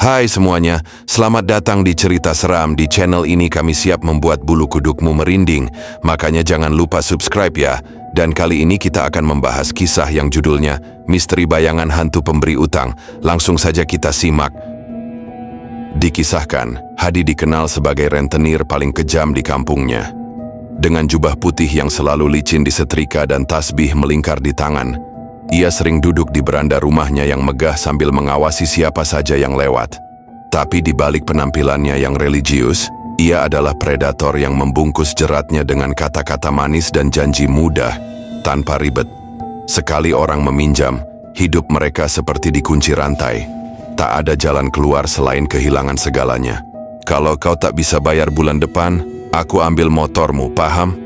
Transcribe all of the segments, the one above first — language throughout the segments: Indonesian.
Hai semuanya, selamat datang di Cerita Seram. Di channel ini kami siap membuat bulu kudukmu merinding, makanya jangan lupa subscribe ya. Dan kali ini kita akan membahas kisah yang judulnya Misteri Bayangan Hantu Pemberi Utang. Langsung saja kita simak. Dikisahkan, Hadi dikenal sebagai rentenir paling kejam di kampungnya. Dengan jubah putih yang selalu licin disetrika dan tasbih melingkar di tangan, ia sering duduk di beranda rumahnya yang megah sambil mengawasi siapa saja yang lewat. Tapi di balik penampilannya yang religius, ia adalah predator yang membungkus jeratnya dengan kata-kata manis dan janji mudah, tanpa ribet. Sekali orang meminjam, hidup mereka seperti dikunci rantai. Tak ada jalan keluar selain kehilangan segalanya. Kalau kau tak bisa bayar bulan depan, aku ambil motormu, paham?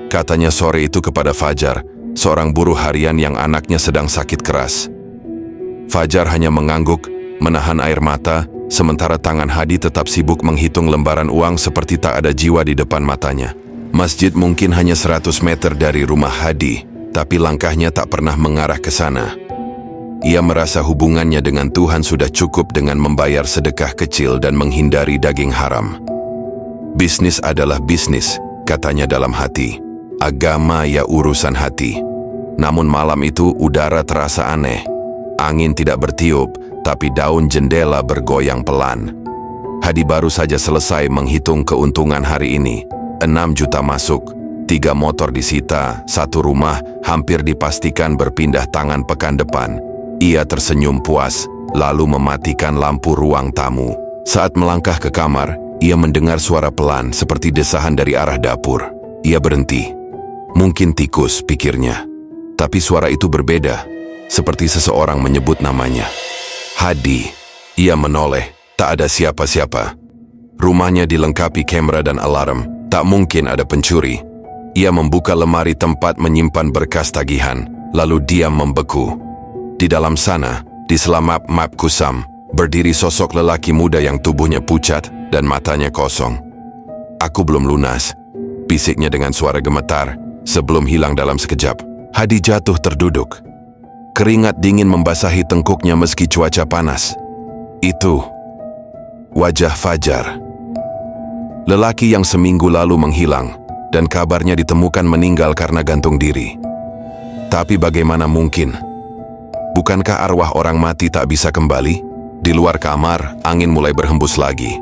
Katanya sore itu kepada Fajar, seorang buruh harian yang anaknya sedang sakit keras. Fajar hanya mengangguk, menahan air mata, sementara tangan Hadi tetap sibuk menghitung lembaran uang seperti tak ada jiwa di depan matanya. Masjid mungkin hanya 100 meter dari rumah Hadi, tapi langkahnya tak pernah mengarah ke sana. Ia merasa hubungannya dengan Tuhan sudah cukup dengan membayar sedekah kecil dan menghindari daging haram. Bisnis adalah bisnis, katanya dalam hati. Agama ya urusan hati. Namun malam itu udara terasa aneh. Angin tidak bertiup, tapi daun jendela bergoyang pelan. Hadi baru saja selesai menghitung keuntungan hari ini. 6 juta masuk, 3 motor disita, 1 rumah hampir dipastikan berpindah tangan pekan depan. Ia tersenyum puas, lalu mematikan lampu ruang tamu. Saat melangkah ke kamar, ia mendengar suara pelan seperti desahan dari arah dapur. Ia berhenti. Mungkin tikus, pikirnya. Tapi suara itu berbeda, seperti seseorang menyebut namanya. Hadi. Ia menoleh, tak ada siapa-siapa. Rumahnya dilengkapi kamera dan alarm, tak mungkin ada pencuri. Ia membuka lemari tempat menyimpan berkas tagihan, lalu diam membeku. Di dalam sana, di sela map kusam, berdiri sosok lelaki muda yang tubuhnya pucat dan matanya kosong. Aku belum lunas, bisiknya dengan suara gemetar, sebelum hilang dalam sekejap. Hadi jatuh terduduk. Keringat dingin membasahi tengkuknya meski cuaca panas. Itu wajah Fajar. Lelaki yang seminggu lalu menghilang, dan kabarnya ditemukan meninggal karena gantung diri. Tapi bagaimana mungkin? Bukankah arwah orang mati tak bisa kembali? Di luar kamar, angin mulai berhembus lagi.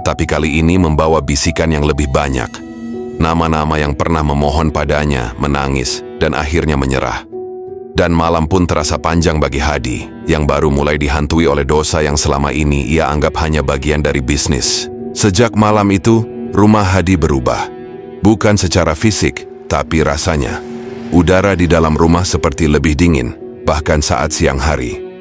Tapi kali ini membawa bisikan yang lebih banyak. Nama-nama yang pernah memohon padanya, menangis, dan akhirnya menyerah. Dan malam pun terasa panjang bagi Hadi, yang baru mulai dihantui oleh dosa yang selama ini ia anggap hanya bagian dari bisnis. Sejak malam itu, rumah Hadi berubah. Bukan secara fisik, tapi rasanya. Udara di dalam rumah seperti lebih dingin, bahkan saat siang hari.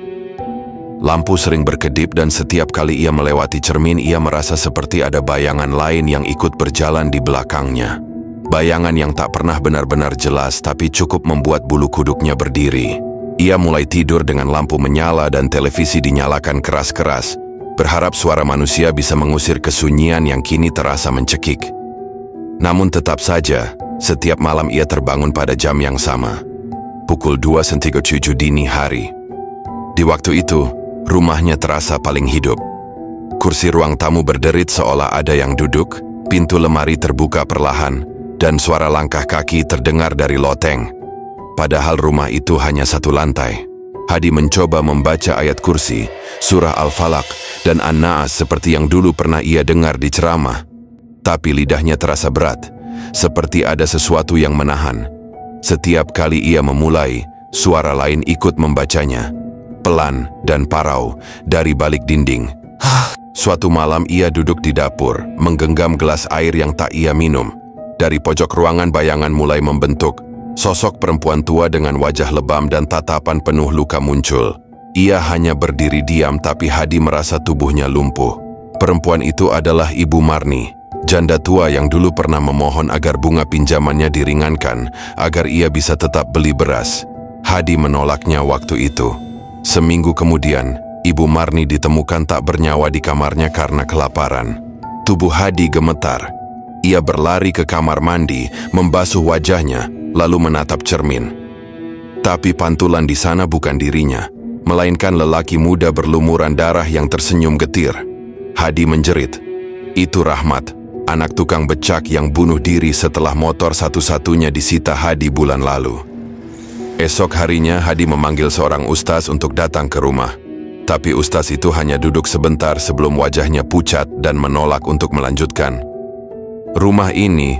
Lampu sering berkedip dan setiap kali ia melewati cermin ia merasa seperti ada bayangan lain yang ikut berjalan di belakangnya. Bayangan yang tak pernah benar-benar jelas tapi cukup membuat bulu kuduknya berdiri. Ia mulai tidur dengan lampu menyala dan televisi dinyalakan keras-keras, berharap suara manusia bisa mengusir kesunyian yang kini terasa mencekik. Namun tetap saja, setiap malam ia terbangun pada jam yang sama. Pukul 2:37 dini hari. Di waktu itu, rumahnya terasa paling hidup. Kursi ruang tamu berderit seolah ada yang duduk, pintu lemari terbuka perlahan, dan suara langkah kaki terdengar dari loteng. Padahal rumah itu hanya 1 lantai. Hadi mencoba membaca ayat kursi, surah Al-Falaq, dan An-Naas seperti yang dulu pernah ia dengar di ceramah. Tapi lidahnya terasa berat, seperti ada sesuatu yang menahan. Setiap kali ia memulai, suara lain ikut membacanya. Pelan dan parau dari balik dinding. Suatu malam ia duduk di dapur, menggenggam gelas air yang tak ia minum. Dari pojok ruangan bayangan mulai membentuk. Sosok perempuan tua dengan wajah lebam dan tatapan penuh luka muncul. Ia hanya berdiri diam tapi Hadi merasa tubuhnya lumpuh. Perempuan itu adalah Ibu Marni, janda tua yang dulu pernah memohon agar bunga pinjamannya diringankan, agar ia bisa tetap beli beras. Hadi menolaknya waktu itu. Seminggu kemudian, Ibu Marni ditemukan tak bernyawa di kamarnya karena kelaparan. Tubuh Hadi gemetar. Ia berlari ke kamar mandi, membasuh wajahnya, lalu menatap cermin. Tapi pantulan di sana bukan dirinya. melainkan lelaki muda berlumuran darah yang tersenyum getir. Hadi menjerit, "Itu Rahmat, anak tukang becak yang bunuh diri setelah motor satu-satunya disita Hadi bulan lalu." Esok harinya Hadi memanggil seorang ustaz untuk datang ke rumah. Tapi ustaz itu hanya duduk sebentar sebelum wajahnya pucat dan menolak untuk melanjutkan. "Rumah ini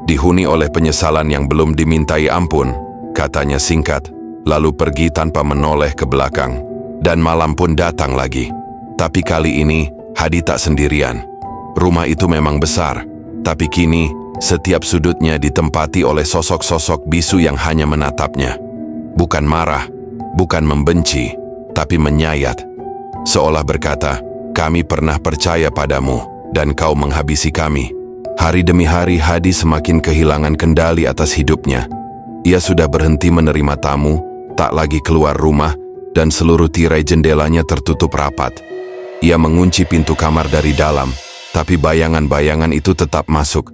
dihuni oleh penyesalan yang belum dimintai ampun," katanya singkat, lalu pergi tanpa menoleh ke belakang. Dan malam pun datang lagi. Tapi kali ini Hadi tak sendirian. Rumah itu memang besar, tapi kini setiap sudutnya ditempati oleh sosok-sosok bisu yang hanya menatapnya. Bukan marah, bukan membenci, tapi menyayat. Seolah berkata, "Kami pernah percaya padamu, dan kau menghabisi kami." Hari demi hari Hadi semakin kehilangan kendali atas hidupnya. Ia sudah berhenti menerima tamu, tak lagi keluar rumah, dan seluruh tirai jendelanya tertutup rapat. Ia mengunci pintu kamar dari dalam, tapi bayangan-bayangan itu tetap masuk.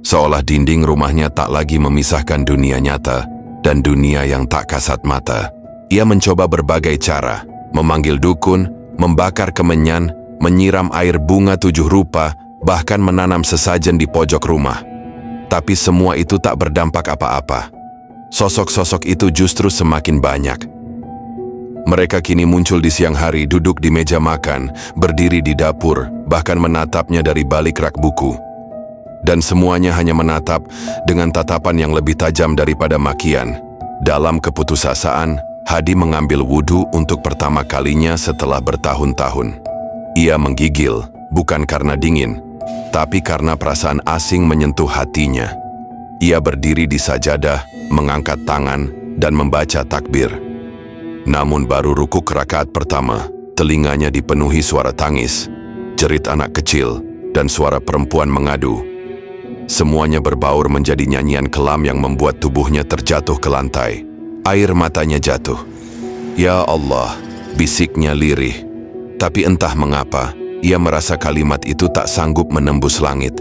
Seolah dinding rumahnya tak lagi memisahkan dunia nyata dan dunia yang tak kasat mata. Ia mencoba berbagai cara, memanggil dukun, membakar kemenyan, menyiram air bunga 7 rupa, bahkan menanam sesajen di pojok rumah. Tapi semua itu tak berdampak apa-apa. Sosok-sosok itu justru semakin banyak. Mereka kini muncul di siang hari, duduk di meja makan, berdiri di dapur, bahkan menatapnya dari balik rak buku. Dan semuanya hanya menatap dengan tatapan yang lebih tajam daripada makian. Dalam keputusasaan, Hadi mengambil wudhu untuk pertama kalinya setelah bertahun-tahun. Ia menggigil, bukan karena dingin, tapi karena perasaan asing menyentuh hatinya. Ia berdiri di sajadah, mengangkat tangan, dan membaca takbir. Namun baru rukuk rakaat pertama, telinganya dipenuhi suara tangis, jerit anak kecil, dan suara perempuan mengadu. Semuanya berbaur menjadi nyanyian kelam yang membuat tubuhnya terjatuh ke lantai. Air matanya jatuh. "Ya Allah," bisiknya lirih. Tapi entah mengapa, ia merasa kalimat itu tak sanggup menembus langit.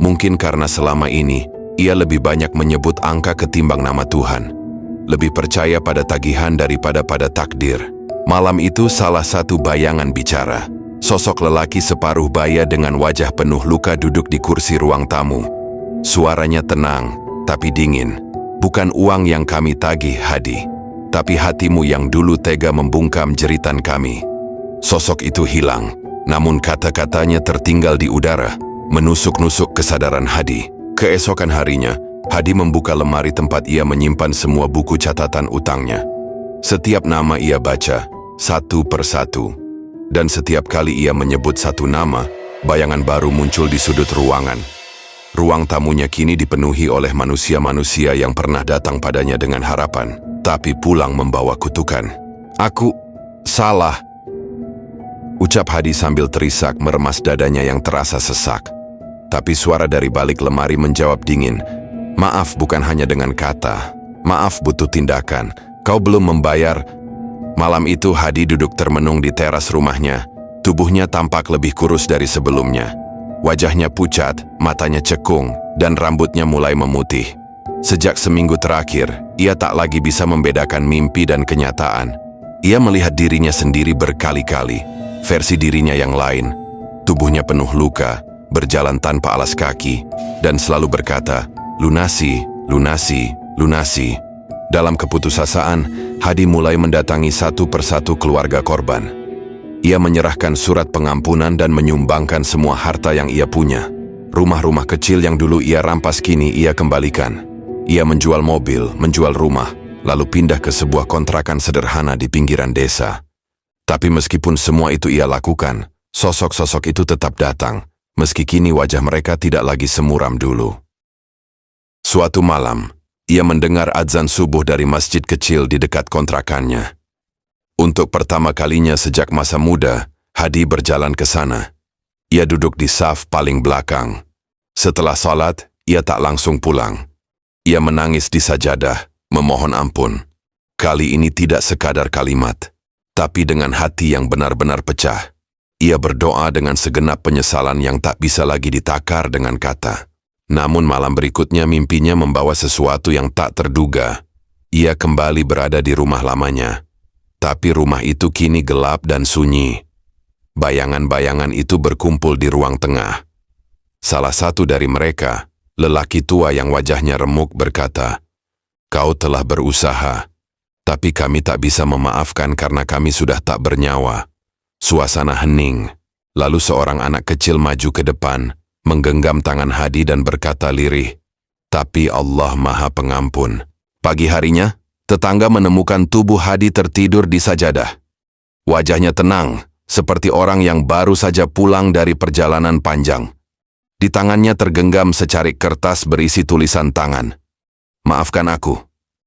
Mungkin karena selama ini, ia lebih banyak menyebut angka ketimbang nama Tuhan. Lebih percaya pada tagihan daripada pada takdir. Malam itu salah satu bayangan bicara. Sosok lelaki separuh baya dengan wajah penuh luka duduk di kursi ruang tamu. Suaranya tenang, tapi dingin. "Bukan uang yang kami tagih, Hadi, tapi hatimu yang dulu tega membungkam jeritan kami." Sosok itu hilang, namun kata-katanya tertinggal di udara, menusuk-nusuk kesadaran Hadi. Keesokan harinya, Hadi membuka lemari tempat ia menyimpan semua buku catatan utangnya. Setiap nama ia baca, satu persatu. Dan setiap kali ia menyebut satu nama, bayangan baru muncul di sudut ruangan. Ruang tamunya kini dipenuhi oleh manusia-manusia yang pernah datang padanya dengan harapan, tapi pulang membawa kutukan. "Aku salah," ucap Hadi sambil terisak meremas dadanya yang terasa sesak. Tapi suara dari balik lemari menjawab dingin, "Maaf bukan hanya dengan kata. Maaf butuh tindakan. Kau belum membayar." Malam itu Hadi duduk termenung di teras rumahnya. Tubuhnya tampak lebih kurus dari sebelumnya. Wajahnya pucat, matanya cekung, dan rambutnya mulai memutih. Sejak seminggu terakhir, ia tak lagi bisa membedakan mimpi dan kenyataan. Ia melihat dirinya sendiri berkali-kali, versi dirinya yang lain. Tubuhnya penuh luka, berjalan tanpa alas kaki, dan selalu berkata, "Lunasi, lunasi, lunasi." Dalam keputusasaan, Hadi mulai mendatangi satu persatu keluarga korban. Ia menyerahkan surat pengampunan dan menyumbangkan semua harta yang ia punya. Rumah-rumah kecil yang dulu ia rampas kini ia kembalikan. Ia menjual mobil, menjual rumah, lalu pindah ke sebuah kontrakan sederhana di pinggiran desa. Tapi meskipun semua itu ia lakukan, sosok-sosok itu tetap datang, meski kini wajah mereka tidak lagi semuram dulu. Suatu malam, ia mendengar azan subuh dari masjid kecil di dekat kontrakannya. Untuk pertama kalinya sejak masa muda, Hadi berjalan ke sana. Ia duduk di saf paling belakang. Setelah salat, ia tak langsung pulang. Ia menangis di sajadah, memohon ampun. Kali ini tidak sekadar kalimat, tapi dengan hati yang benar-benar pecah. Ia berdoa dengan segenap penyesalan yang tak bisa lagi ditakar dengan kata. Namun malam berikutnya mimpinya membawa sesuatu yang tak terduga. Ia kembali berada di rumah lamanya. Tapi rumah itu kini gelap dan sunyi. Bayangan-bayangan itu berkumpul di ruang tengah. Salah satu dari mereka, lelaki tua yang wajahnya remuk, berkata, "Kau telah berusaha, tapi kami tak bisa memaafkan karena kami sudah tak bernyawa." Suasana hening. Lalu seorang anak kecil maju ke depan, menggenggam tangan Hadi dan berkata lirih, "Tapi Allah Maha Pengampun." Pagi harinya, tetangga menemukan tubuh Hadi tertidur di sajadah. Wajahnya tenang, seperti orang yang baru saja pulang dari perjalanan panjang. Di tangannya tergenggam secarik kertas berisi tulisan tangan. "Maafkan aku.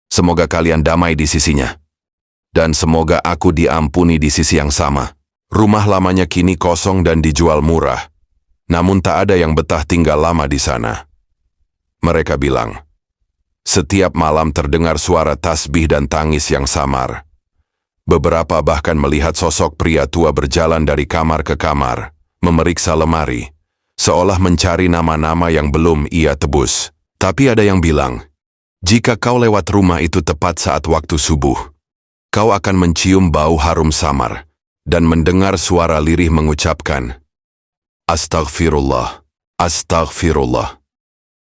Semoga kalian damai di sisinya. Dan semoga aku diampuni di sisi yang sama." Rumah lamanya kini kosong dan dijual murah. Namun tak ada yang betah tinggal lama di sana. Mereka bilang, setiap malam terdengar suara tasbih dan tangis yang samar. Beberapa bahkan melihat sosok pria tua berjalan dari kamar ke kamar, memeriksa lemari, seolah mencari nama-nama yang belum ia tebus. Tapi ada yang bilang, jika kau lewat rumah itu tepat saat waktu subuh, kau akan mencium bau harum samar dan mendengar suara lirih mengucapkan, "Astaghfirullah, Astaghfirullah."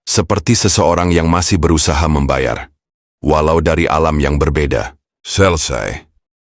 Seperti seseorang yang masih berusaha membayar, walau dari alam yang berbeda. Selesai.